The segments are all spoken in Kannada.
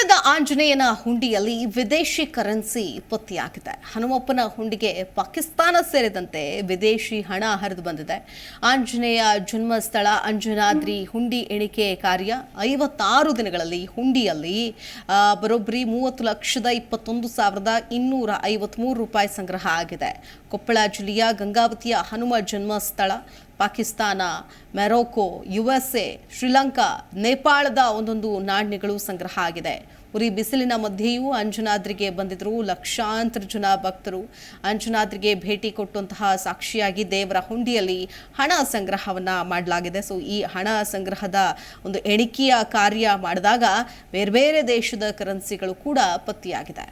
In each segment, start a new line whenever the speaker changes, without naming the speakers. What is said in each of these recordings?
ಕೊಪ್ಪಳದ ಆಂಜನೇಯನ ಹುಂಡಿಯಲ್ಲಿ ವಿದೇಶಿ ಕರೆನ್ಸಿ ಪತ್ತೆಯಾಗಿದೆ. ಹನುಮಪ್ಪನ ಹುಂಡಿಗೆ ಪಾಕಿಸ್ತಾನ ಸೇರಿದಂತೆ ವಿದೇಶಿ ಹಣ ಹರಿದು ಬಂದಿದೆ. ಆಂಜನೇಯ ಜನ್ಮಸ್ಥಳ ಅಂಜನಾದ್ರಿ ಹುಂಡಿ ಎಣಿಕೆ ಕಾರ್ಯ 56 ದಿನಗಳಲ್ಲಿ ಹುಂಡಿಯಲ್ಲಿ ಬರೋಬ್ಬರಿ 30,21,253 ರೂಪಾಯಿ ಸಂಗ್ರಹ ಆಗಿದೆ. ಕೊಪ್ಪಳ ಜಿಲ್ಲೆಯ ಗಂಗಾವತಿಯ ಹನುಮ ಜನ್ಮಸ್ಥಳ ಪಾಕಿಸ್ತಾನ, ಮೊರೊಕೊ, USA, ಶ್ರೀಲಂಕಾ, ನೇಪಾಳದ ಒಂದೊಂದು ನಾಣ್ಯಗಳು ಸಂಗ್ರಹ ಆಗಿದೆ. ಉರಿ ಬಿಸಿಲಿನ ಮಧ್ಯೆಯೂ ಅಂಜನಾದ್ರಿಗೆ ಬಂದಿದ್ದರು ಲಕ್ಷಾಂತರ ಜನ ಭಕ್ತರು. ಅಂಜನಾದ್ರಿಗೆ ಭೇಟಿ ಕೊಟ್ಟಂತಹ ಸಾಕ್ಷಿಯಾಗಿ ದೇವರ ಹುಂಡಿಯಲ್ಲಿ ಹಣ ಸಂಗ್ರಹವನ್ನ ಮಾಡಲಾಗಿದೆ. ಸೊ ಈ ಹಣ ಸಂಗ್ರಹದ ಒಂದು ಎಣಿಕೆಯ ಕಾರ್ಯ ಮಾಡಿದಾಗ ಬೇರೆ ಬೇರೆ ದೇಶದ ಕರೆನ್ಸಿಗಳು ಕೂಡ ಪತ್ತೆಯಾಗಿದೆ.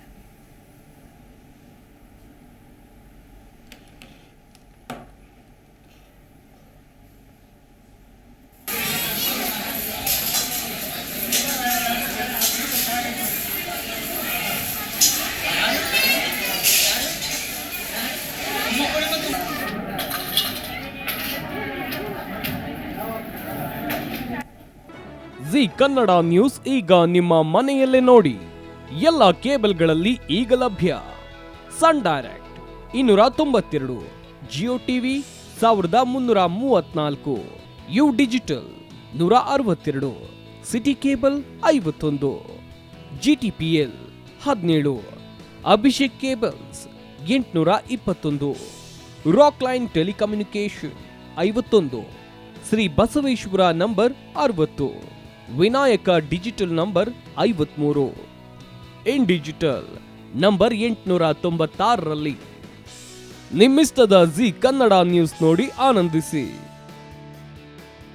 ಜಿ ಕನ್ನಡ ನ್ಯೂಸ್ ಈಗ ನಿಮ್ಮ ಮನೆಯಲ್ಲೇ ನೋಡಿ. ಎಲ್ಲ ಕೇಬಲ್ಗಳಲ್ಲಿ ಈಗ ಲಭ್ಯ. Sun Direct 292, Jio TV 1334, U digital 162, city cable 51, GTPL 17, Abhishek cables 821, Rockline telecommunication 51, Shri Basaveshwara number 60, Vinayaka digital number 53, in digital number 896ರಲ್ಲಿ. ನಿಮ್ಮಿಷ್ಟದ ಜಿ ಕನ್ನಡ ನ್ಯೂಸ್ ನೋಡಿ ಆನಂದಿಸಿ.